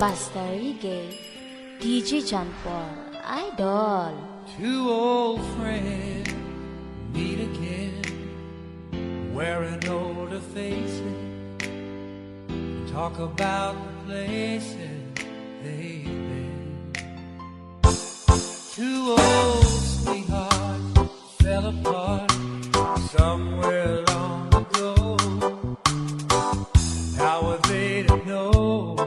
Basta Reggae, DJ John Paul, Idol. Two old friends meet again, wearing older faces, talk about the places they've been. Two old sweethearts fell apart somewhere long ago. How were they to know?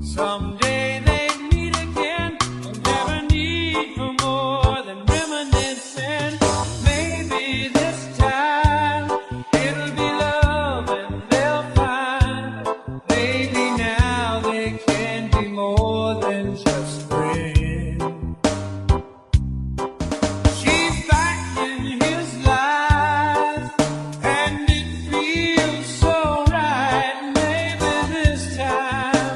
Someday they'd meet again. They'll never need for more than reminiscing. Maybe this time it'll be love and they'll find. Maybe now they can be more than just friends. She's back in his life and it feels so right. Maybe this time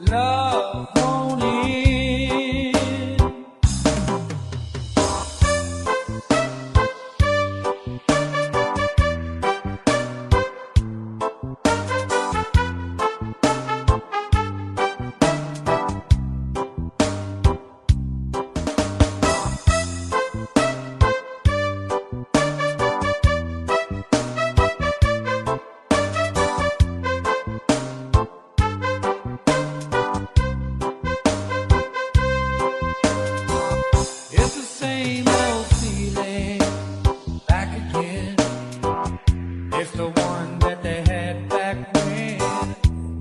love won't end. It's the same old feeling back again. It's the one that they had back when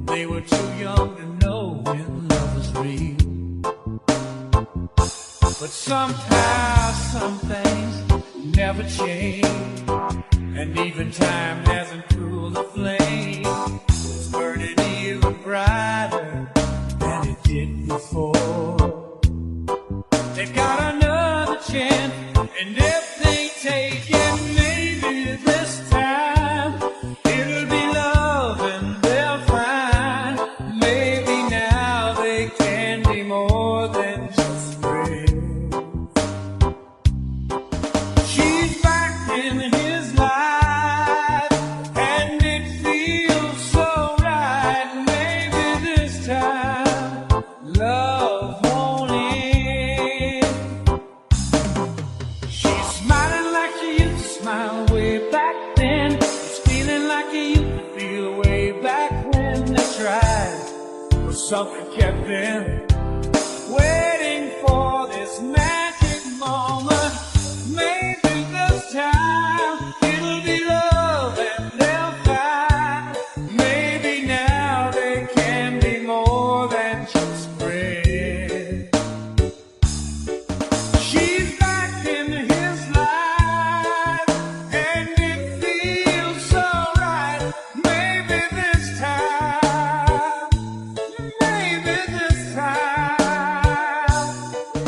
they were too young to know when love was real. But somehow some things never change, and even time hasn't cooled the flame. It's burning even brighter than it did before. They've got another chance, and if they take it, maybe this time it'll be love and they'll find. Maybe now they can be more than just friends. She's back in his life, and it feels so right. Maybe this time love won't end. She's smiling like she used to smile way back then. She's feeling like she used to feel way back when they tried. But something kept them waiting for this magic moment. Maybe this time it'll be love and they'll find. Maybe now they can be more than just friends. She's back in his life, and it feels so right. Maybe this time, maybe this time,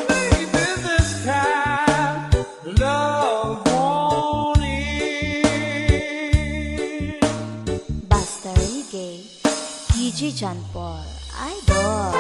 maybe this time, love won't end. Basta Reggae, DJ John Paul, Idol.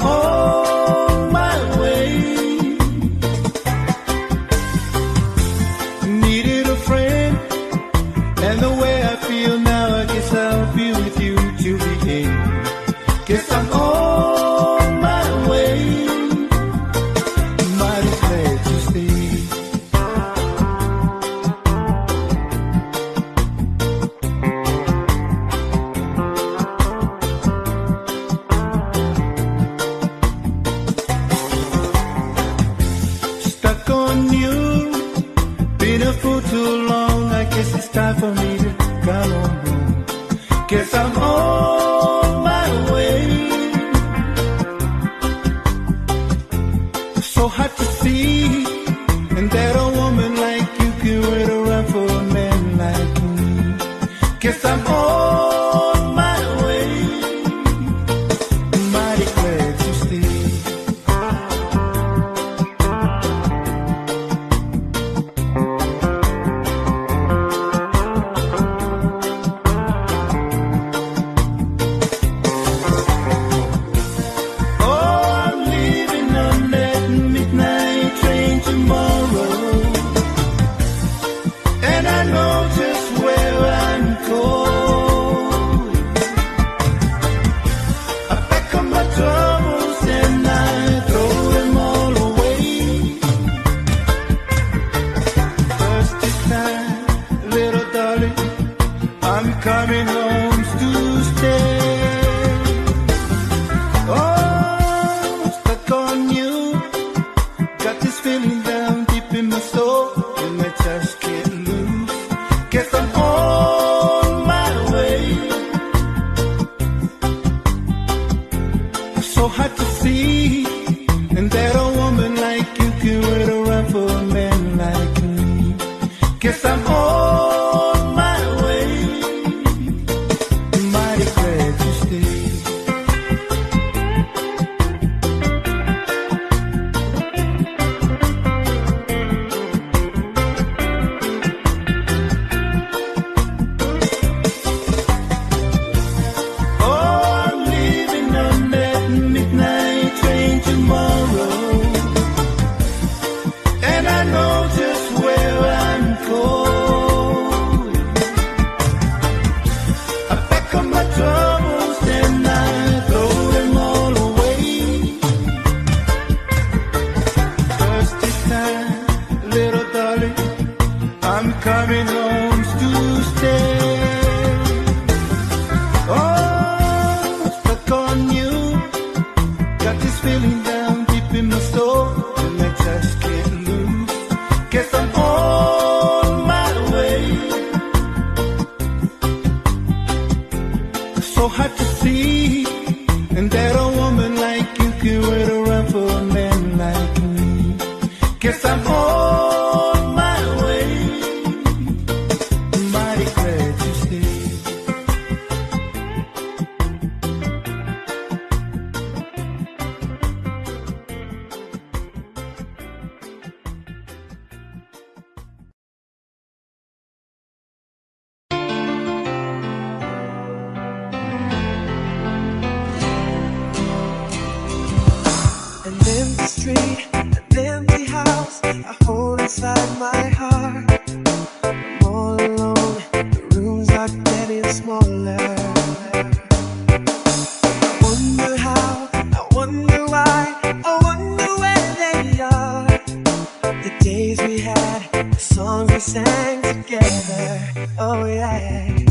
I'm on my way. Needed a friend, and the way I feel now, I guess I'll be with you till the end. Guess I'm on my way. Mighty glad to stay. Stuck on you, been a fool too long. I guess it's time for me to come on home. Guess I'm on my way. So hard to see, and that a woman like you can wait around for a man like me. Guess I'm on my way. Mighty glad to stay. I'm coming home to stay. Oh, stuck on you. Got this feeling down deep in my soul, and I just can't lose. Guess I'm on my way. So hard to see, and that a woman like you can wait around for a man like me. Guess I'm on my way. Mighty glad to stay. I'm coming home to stay. Oh, stuck on you. Got this feeling down deep in my soul, and I just can't lose. Guess I'm on my way. So hard to see, and that a woman like you can wait around for a man like me. Guess I'm on my way. Mighty glad to stay. An empty street, an empty house, I hold inside my heart. I'm all alone, the rooms are getting smaller. I wonder how, I wonder why, I wonder where they are. The days we had, the songs we sang together, oh yeah.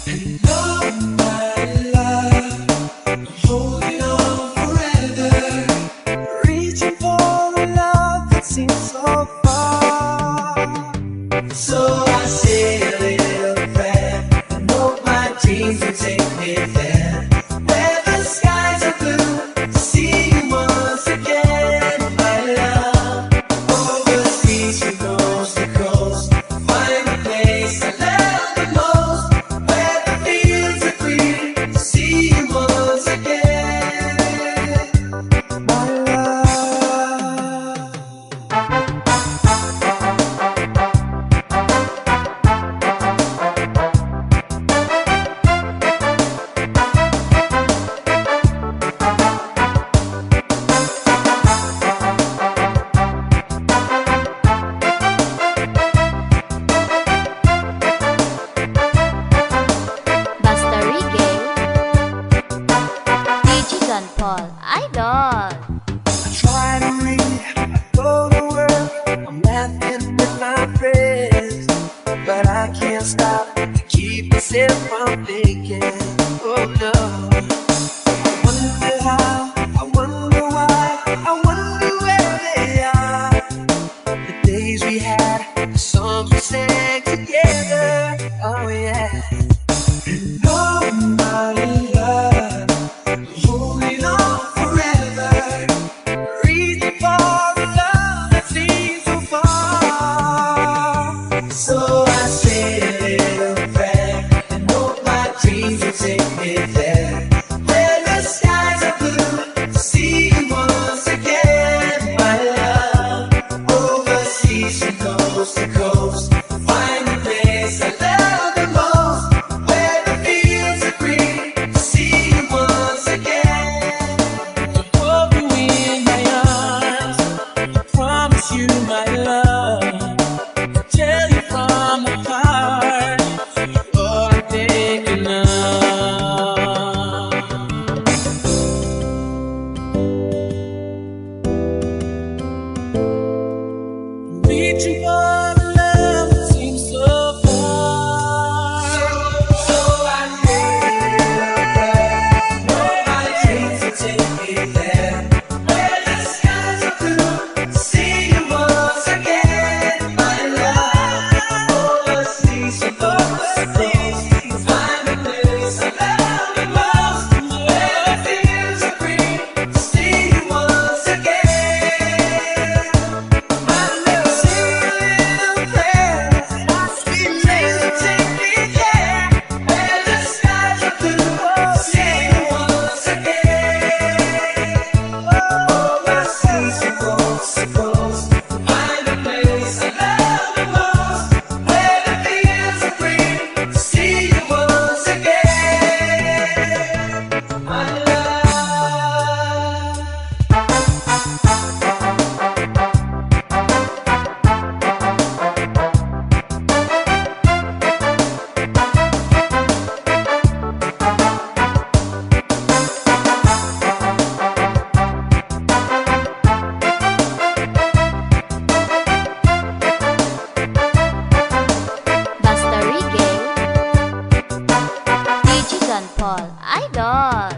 Hello, my love, I'm holding on forever. Reaching for the love that seems so far. So I say a little prayer, and hope my dreams will take me there, where the skies are blue, to see you once again, my love. Overseas from coast to coast, find the place I love the most, where the feeling myself from thinking, oh no. I wonder how, I wonder why, I wonder where they are. The days we had, the songs we sang together, oh yeah. And nobody loved, holding on forever. Reaching for the love that seems so far. So I say a little prayer and hope my dreams will take me there, where the skies are blue, to see you once again, my love. Overseas from coast to coast, find the place I love the most, where the fields are green, to see you once again. To hold you in my arms, to promise you my love, to tell you from my heart, all I'm thinking of. Reaching for the love that seems so far. So I made a prayer, know my dreams will take me there, where the skies are blue, see you once again, my love. Overseas from coast to coast, find the place I love the most, where the fields are green, see you once again. My little silly prayer, sweet dreams will take me there, where the skies are blue, see you once again. Overseas from coast to coast, find the place I love the most, where the fields are green, see you once again, my love. Buster Reggae, DJ John Paul, Idol.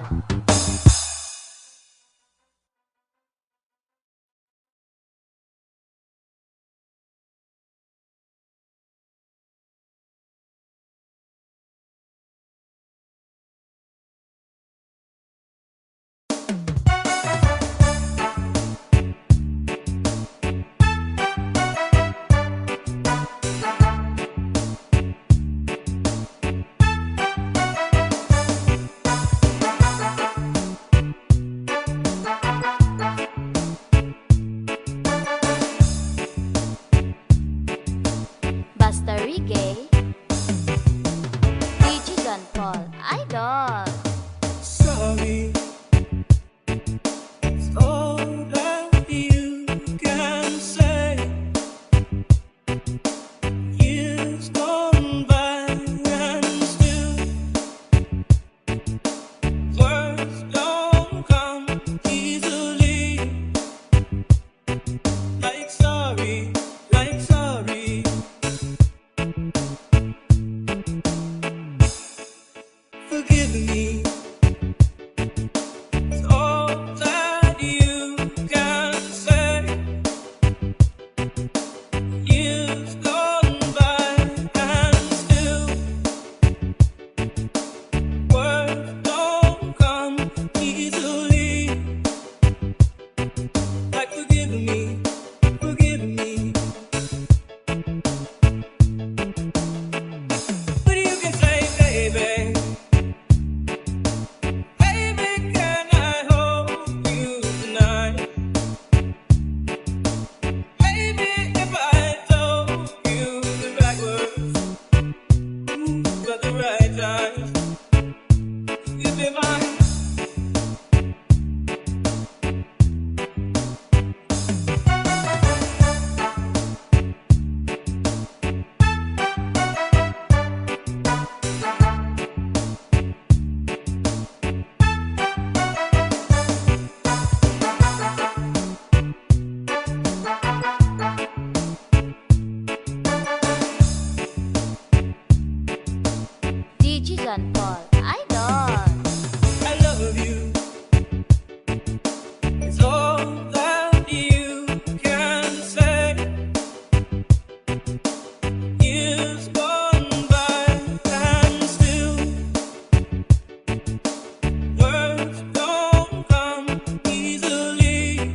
Buster Reggae, DJ John Paul, Idol. Sorry, it's all that you can say. Years gone by and still words don't come easily. Like sorry, like sorry. Forgive me. It's all that you can say. Years gone by and still words don't come easily. Like forgive me, forgive me. But you can say, baby, DJ John Paul, Idol. I love you. It's all that you can say. Years gone by and still words don't come easily.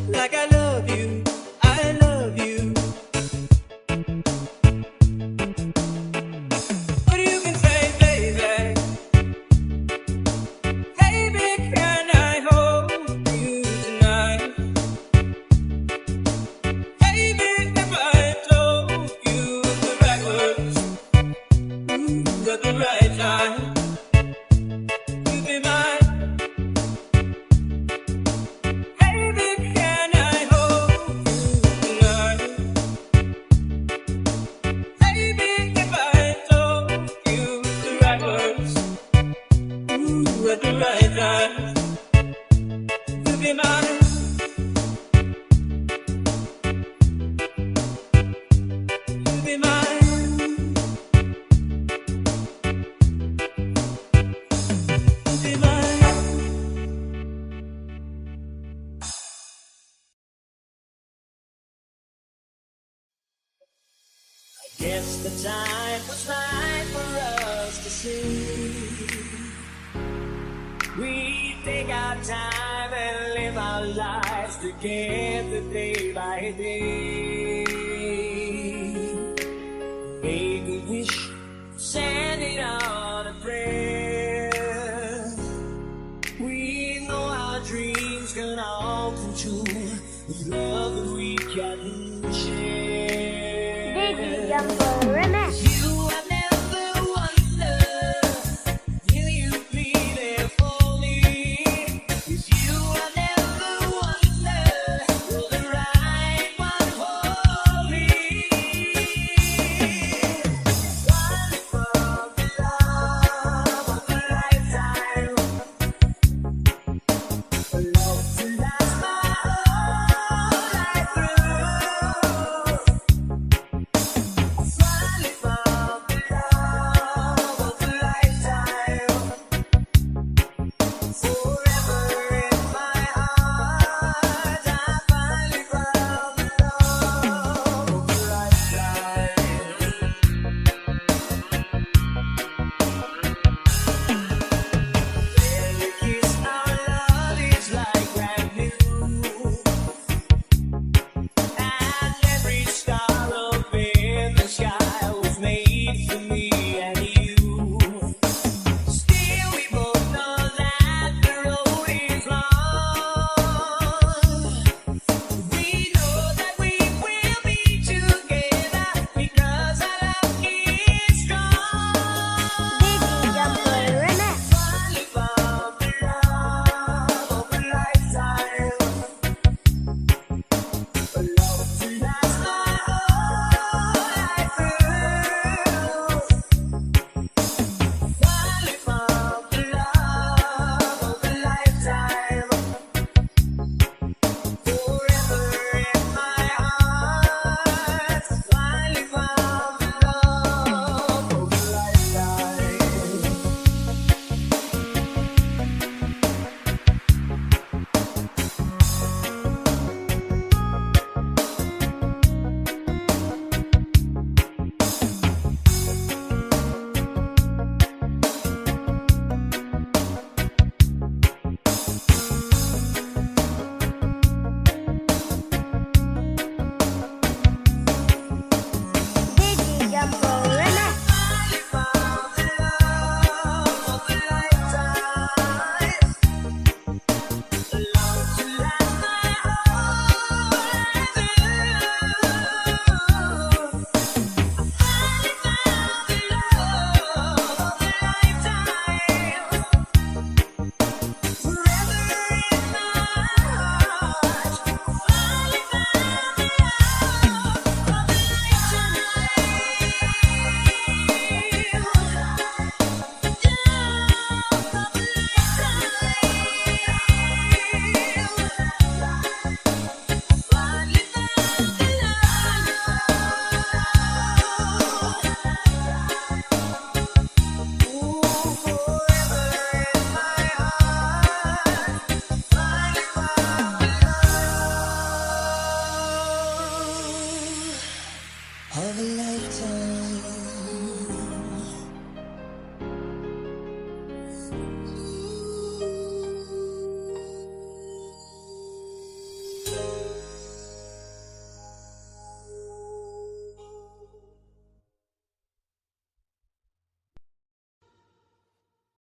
Like I love you, I love you. But you can say, baby, baby, can I hold you tonight? Baby, if I told you the right words at the right time, you'd be mine. Baby, can I hold you tonight? Baby, if I told you the right words at the right time, you'd be mine. You'd be mine. You'd be mine. Guess the time was right for us to see. We take our time and live our lives together day by day. Make a wish, send it on a prayer. We know our dreams can all come true with love that we can share. DJ John Paul Remix. You have never wondered, will you be there for me? If you have never wondered, will the right one hold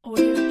Audio